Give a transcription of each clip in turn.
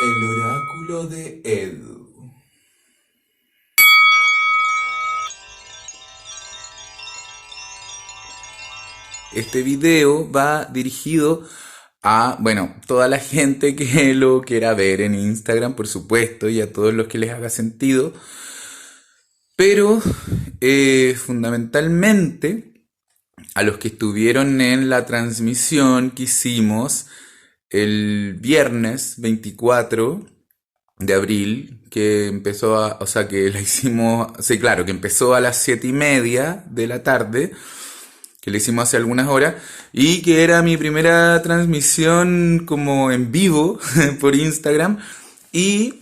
El oráculo de Edu. Este video va dirigido a, bueno, toda la gente que lo quiera ver en Instagram, por supuesto, y a todos los que les haga sentido, pero fundamentalmente a los que estuvieron en la transmisión que hicimos el viernes 24 de abril, que empezó o sea, que la hicimos, sí, claro, que empezó a las 7:30 de la tarde, que le hicimos hace algunas horas, y que era mi primera transmisión como en vivo por Instagram, y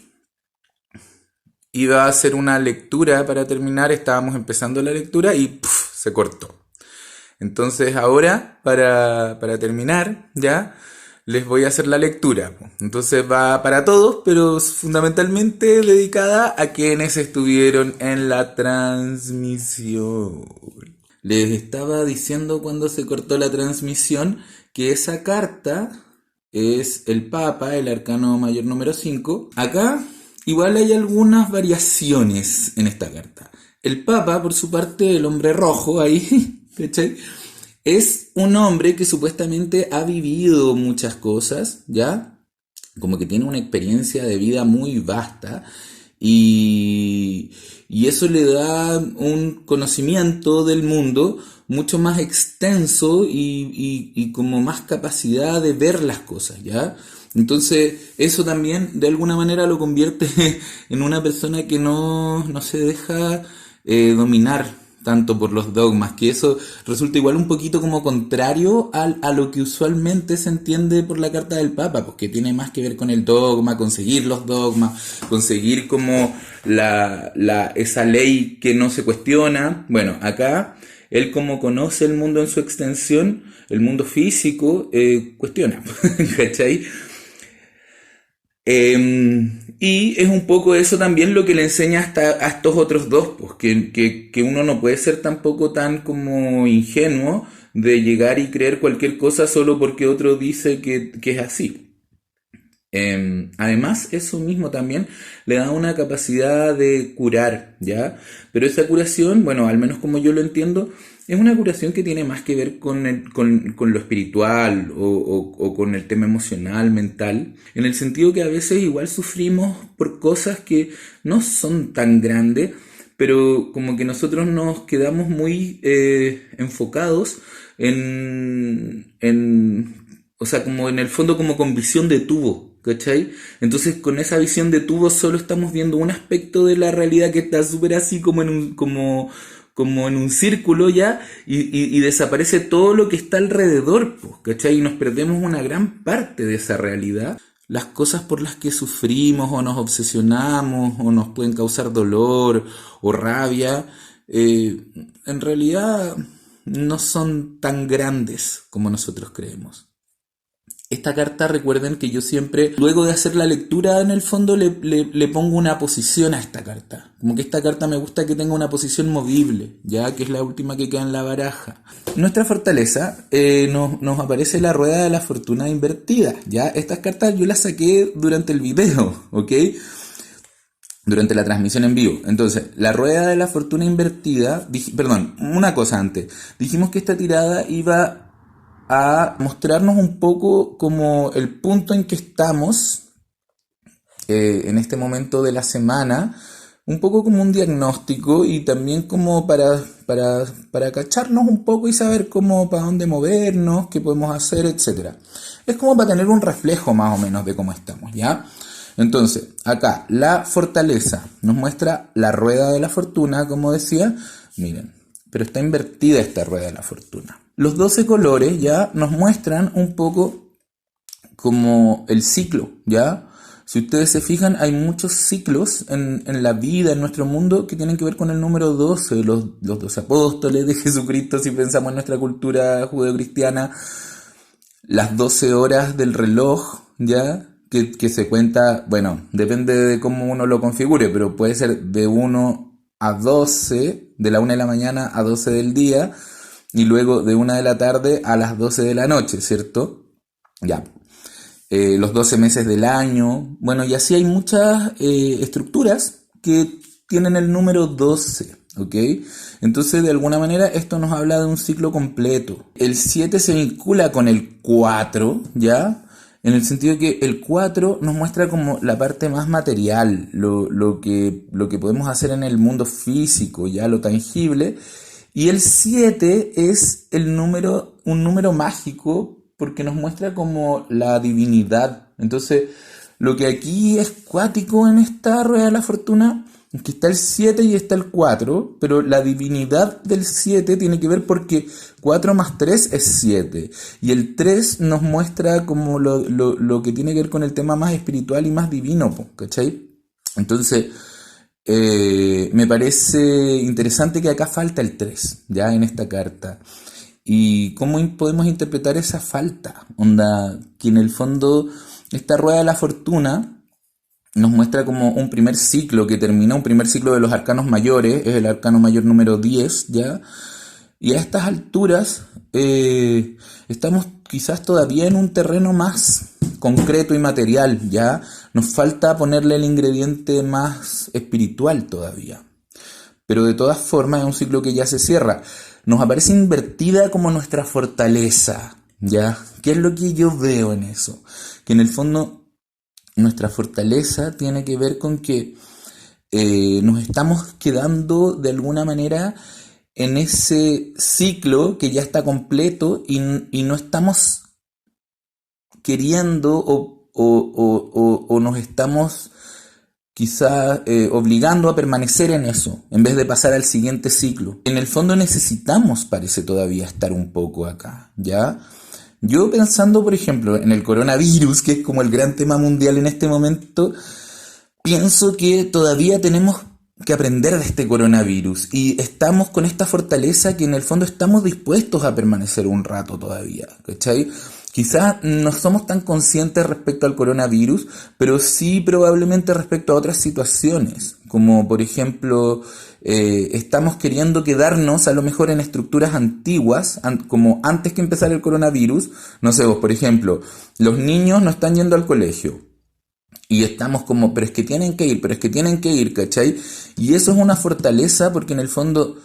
iba a hacer una lectura para terminar, estábamos empezando la lectura y ¡puf! Se cortó. Entonces ahora, para terminar, ya, les voy a hacer la lectura. Entonces va para todos, pero fundamentalmente dedicada a quienes estuvieron en la transmisión. Les estaba diciendo cuando se cortó la transmisión que esa carta es el Papa, el arcano mayor número 5. Acá igual hay algunas variaciones en esta carta. El Papa, por su parte, el hombre rojo ahí, ¿cachai? Es un hombre que supuestamente ha vivido muchas cosas, ¿ya? Como que tiene una experiencia de vida muy vasta y eso le da un conocimiento del mundo mucho más extenso y como más capacidad de ver las cosas, ¿ya? Entonces eso también de alguna manera lo convierte en una persona que no se deja dominar tanto por los dogmas, que eso resulta igual un poquito como contrario a lo que usualmente se entiende por la carta del Papa, porque tiene más que ver con el dogma, conseguir los dogmas, conseguir como esa ley que no se cuestiona. Bueno, acá él como conoce el mundo en su extensión, el mundo físico, cuestiona, ¿cachai? Y es un poco eso también lo que le enseña a estos otros dos, pues, que uno no puede ser tampoco tan como ingenuo de llegar y creer cualquier cosa solo porque otro dice que es así. Además, eso mismo también le da una capacidad de curar, ¿ya? Pero esa curación, bueno, al menos como yo lo entiendo, es una curación que tiene más que ver con lo espiritual o con el tema emocional, mental, en el sentido que a veces igual sufrimos por cosas que no son tan grandes, pero como que nosotros nos quedamos muy enfocados o sea, como en el fondo como con visión de tubo, ¿cachai? Entonces con esa visión de tubo solo estamos viendo un aspecto de la realidad que está súper así como en un círculo ya y desaparece todo lo que está alrededor, pues, ¿cachai? Y nos perdemos una gran parte de esa realidad. Las cosas por las que sufrimos o nos obsesionamos o nos pueden causar dolor o rabia, en realidad no son tan grandes como nosotros creemos. Esta carta, recuerden que yo siempre, luego de hacer la lectura, en el fondo le pongo una posición a esta carta. Como que esta carta me gusta que tenga una posición movible, ya que es la última que queda en la baraja. Nuestra fortaleza nos aparece la rueda de la fortuna invertida. Ya estas cartas yo las saqué durante el video, ¿ok? Durante la transmisión en vivo. Entonces, la rueda de la fortuna invertida, perdón, una cosa antes. Dijimos que esta tirada iba a mostrarnos un poco como el punto en que estamos en este momento de la semana, un poco como un diagnóstico y también como para cacharnos un poco y saber cómo, para dónde movernos, qué podemos hacer, etcétera. Es como para tener un reflejo más o menos de cómo estamos, ¿ya? Entonces, acá, la fortaleza nos muestra la rueda de la fortuna, como decía, miren, pero está invertida esta rueda de la fortuna. Los 12 colores ya nos muestran un poco como el ciclo, ¿ya? Si ustedes se fijan, hay muchos ciclos en la vida, en nuestro mundo, que tienen que ver con el número 12, los 12 apóstoles de Jesucristo, si pensamos en nuestra cultura judeocristiana, las 12 horas del reloj, ¿ya? Que se cuenta, bueno, depende de cómo uno lo configure, pero puede ser de 1 a 12, de la 1 de la mañana a 12 del día, y luego de 1 de la tarde a las 12 de la noche, ¿cierto? Ya. los 12 meses del año. Bueno, y así hay muchas estructuras que tienen el número 12, ¿ok? Entonces, de alguna manera, esto nos habla de un ciclo completo. El 7 se vincula con el 4, ¿ya? En el sentido que el 4 nos muestra como la parte más material, lo que podemos hacer en el mundo físico, ya lo tangible. Y el 7 es un número mágico porque nos muestra como la divinidad. Entonces, lo que aquí es cuático en esta rueda de la fortuna es que está el 7 y está el 4, pero la divinidad del 7 tiene que ver porque 4 más 3 es 7. Y el 3 nos muestra como lo que tiene que ver con el tema más espiritual y más divino, ¿cachai? Entonces, me parece interesante que acá falta el 3, ya en esta carta. ¿Y cómo podemos interpretar esa falta? Onda, que en el fondo esta rueda de la fortuna nos muestra como un primer ciclo que termina, un primer ciclo de los arcanos mayores, es el arcano mayor número 10, ¿ya? Y a estas alturas estamos quizás todavía en un terreno más concreto y material, ¿ya? Nos falta ponerle el ingrediente más espiritual todavía. Pero de todas formas es un ciclo que ya se cierra. Nos aparece invertida como nuestra fortaleza, ¿ya? ¿Qué es lo que yo veo en eso? Que en el fondo nuestra fortaleza tiene que ver con que nos estamos quedando de alguna manera en ese ciclo que ya está completo y no estamos queriendo o nos estamos quizá obligando a permanecer en eso, en vez de pasar al siguiente ciclo. En el fondo necesitamos, parece todavía, estar un poco acá, ¿ya? Yo pensando, por ejemplo, en el coronavirus, que es como el gran tema mundial en este momento, pienso que todavía tenemos que aprender de este coronavirus y estamos con esta fortaleza que en el fondo estamos dispuestos a permanecer un rato todavía, ¿cachai? Quizás no somos tan conscientes respecto al coronavirus, pero sí probablemente respecto a otras situaciones, como por ejemplo, estamos queriendo quedarnos a lo mejor en estructuras antiguas, como antes que empezara el coronavirus. No sé, vos, por ejemplo, los niños no están yendo al colegio. Y estamos como, pero es que tienen que ir, pero es que tienen que ir, ¿cachai? Y eso es una fortaleza porque en el fondo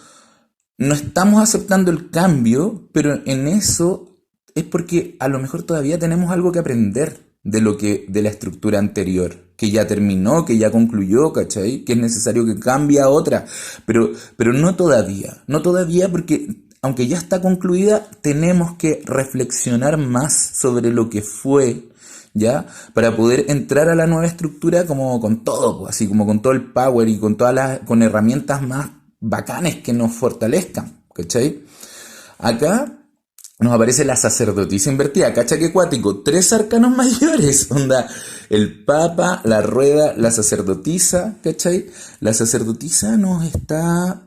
no estamos aceptando el cambio, pero en eso es porque a lo mejor todavía tenemos algo que aprender de la estructura anterior, que ya terminó, que ya concluyó, ¿cachai? Que es necesario que cambie a otra, pero no todavía porque aunque ya está concluida, tenemos que reflexionar más sobre lo que fue, ¿ya? Para poder entrar a la nueva estructura como con todo, pues, así como con todo el power y con con herramientas más bacanes que nos fortalezcan, ¿cachai? Acá nos aparece la sacerdotisa invertida, ¿cachai? Qué cuático, 3 arcanos mayores, onda, el papa, la rueda, la sacerdotisa, ¿cachai? La sacerdotisa nos está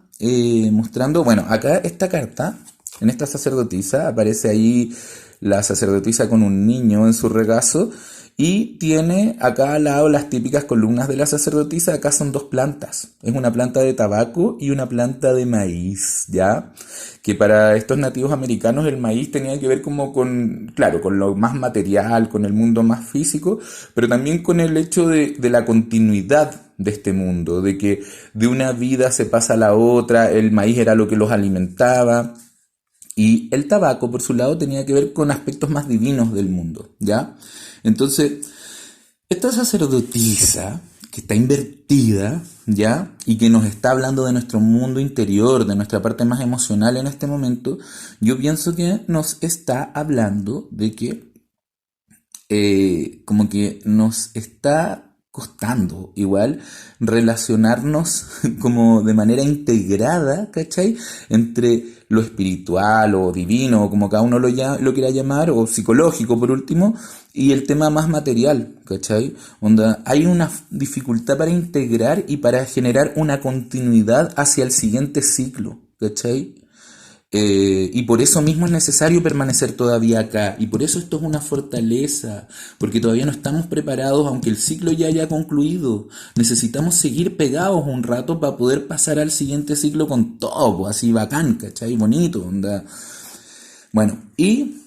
mostrando, bueno, acá esta carta, en esta sacerdotisa, aparece ahí la sacerdotisa con un niño en su regazo y tiene acá al lado las típicas columnas de la sacerdotisa. Acá son 2 plantas, es una planta de tabaco y una planta de maíz, ¿ya? Que para estos nativos americanos el maíz tenía que ver como con, claro, con lo más material, con el mundo más físico, pero también con el hecho de la continuidad de este mundo, de que de una vida se pasa a la otra, el maíz era lo que los alimentaba. Y el tabaco, por su lado, tenía que ver con aspectos más divinos del mundo, ¿ya? Entonces, esta sacerdotisa, que está invertida, ¿ya? Y que nos está hablando de nuestro mundo interior, de nuestra parte más emocional en este momento, yo pienso que nos está hablando de que como que nos está costando igual relacionarnos como de manera integrada, ¿cachai? Entre lo espiritual o divino, o como cada uno lo quiera llamar, o psicológico por último, y el tema más material, ¿cachai? Onda, hay una dificultad para integrar y para generar una continuidad hacia el siguiente ciclo, ¿cachai? Y por eso mismo es necesario permanecer todavía acá. Y por eso esto es una fortaleza, porque todavía no estamos preparados, aunque el ciclo ya haya concluido. Necesitamos seguir pegados un rato para poder pasar al siguiente ciclo con todo, pues, así bacán, ¿cachai? Bonito, onda. Bueno, y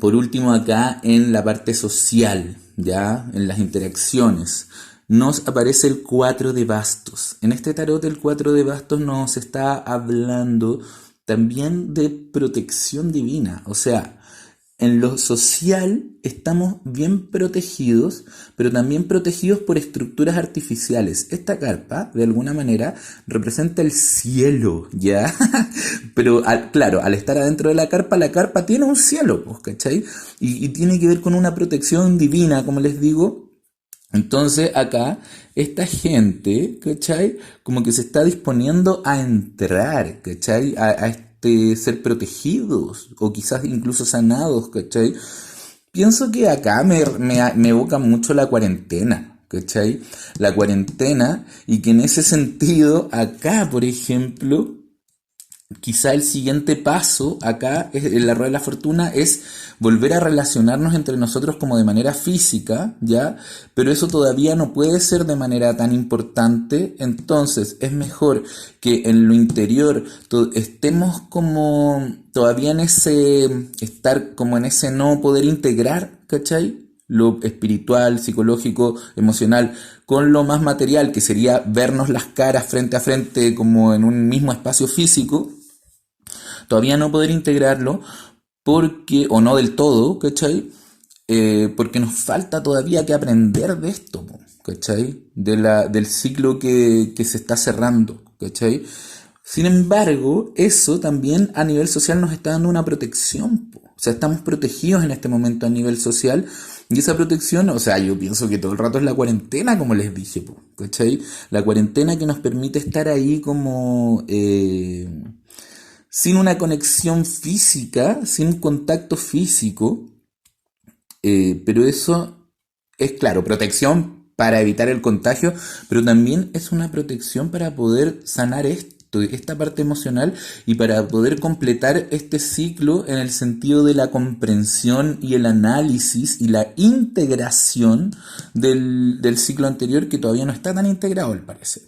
Por último, acá en la parte social, ya en las interacciones, nos aparece el 4 de bastos. En este tarot el 4 de bastos nos está hablando también de protección divina. O sea, en lo social estamos bien protegidos, pero también protegidos por estructuras artificiales. Esta carpa, de alguna manera, representa el cielo, ¿ya? Pero claro, al estar adentro de la carpa tiene un cielo, pues, ¿cachai? Y tiene que ver con una protección divina, como les digo. Entonces acá esta gente, ¿cachai? Como que se está disponiendo a entrar, ¿cachai? A ser protegidos o quizás incluso sanados, ¿cachai? Pienso que acá me evoca mucho la cuarentena, ¿cachai? La cuarentena y que en ese sentido acá, por ejemplo, quizá el siguiente paso acá en la rueda de la fortuna es volver a relacionarnos entre nosotros como de manera física, ¿ya? Pero eso todavía no puede ser de manera tan importante, entonces es mejor que en lo interior estemos como todavía en ese, estar como en ese no poder integrar, ¿cachai? Lo espiritual, psicológico, emocional, con lo más material, que sería vernos las caras frente a frente como en un mismo espacio físico, todavía no poder integrarlo porque, o no del todo, ¿cachai? Porque nos falta todavía que aprender de esto, ¿cachai? Del ciclo que se está cerrando, ¿cachai? Sin embargo, eso también a nivel social nos está dando una protección, po. O sea, estamos protegidos en este momento a nivel social y esa protección, o sea, yo pienso que todo el rato es la cuarentena, como les dije, po, ¿cachai? La cuarentena que nos permite estar ahí como sin una conexión física, sin contacto físico, pero eso es claro, protección para evitar el contagio, pero también es una protección para poder sanar esto, esta parte emocional y para poder completar este ciclo en el sentido de la comprensión y el análisis y la integración del ciclo anterior que todavía no está tan integrado al parecer.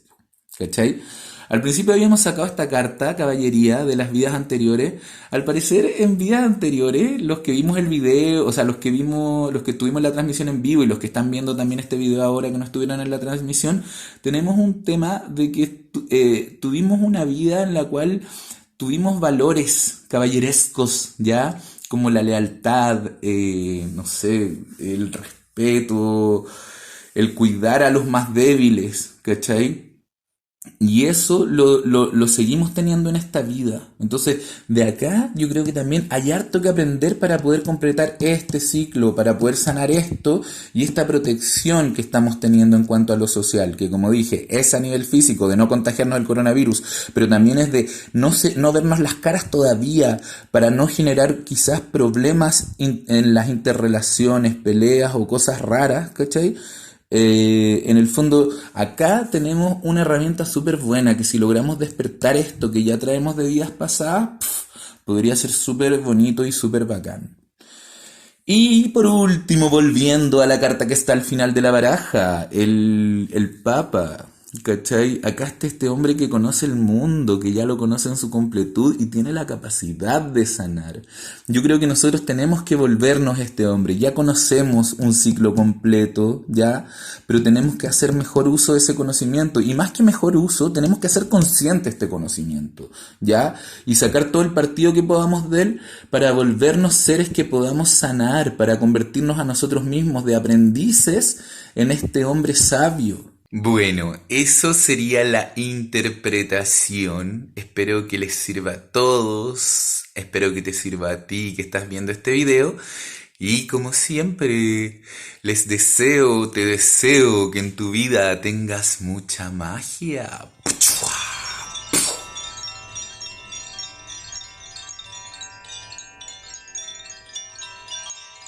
¿Cachai? Al principio habíamos sacado esta carta, caballería, de las vidas anteriores. Al parecer, en vidas anteriores, los que vimos el video, o sea, los que vimos, los que tuvimos la transmisión en vivo y los que están viendo también este video ahora que no estuvieron en la transmisión, tenemos un tema de que tuvimos una vida en la cual tuvimos valores caballerescos, ¿ya? Como la lealtad, no sé, el respeto, el cuidar a los más débiles, ¿cachai? Y eso lo seguimos teniendo en esta vida. Entonces, de acá yo creo que también hay harto que aprender para poder completar este ciclo, para poder sanar esto y esta protección que estamos teniendo en cuanto a lo social, que como dije, es a nivel físico, de no contagiarnos del coronavirus, pero también es de no vernos las caras todavía, para no generar quizás problemas en las interrelaciones, peleas o cosas raras, ¿cachai? En el fondo, acá tenemos una herramienta súper buena que si logramos despertar esto que ya traemos de vidas pasadas, podría ser súper bonito y súper bacán. Y por último, volviendo a la carta que está al final de la baraja, el Papa. ¿Cachai? Acá está este hombre que conoce el mundo, que ya lo conoce en su completud y tiene la capacidad de sanar. Yo creo que nosotros tenemos que volvernos a este hombre. Ya conocemos un ciclo completo, ya, pero tenemos que hacer mejor uso de ese conocimiento. Y más que mejor uso, tenemos que hacer consciente este conocimiento, ya, y sacar todo el partido que podamos de él para volvernos seres que podamos sanar, para convertirnos a nosotros mismos de aprendices en este hombre sabio. Bueno, eso sería la interpretación. Espero que les sirva a todos. Espero que te sirva a ti que estás viendo este video. Y como siempre, te deseo que en tu vida tengas mucha magia.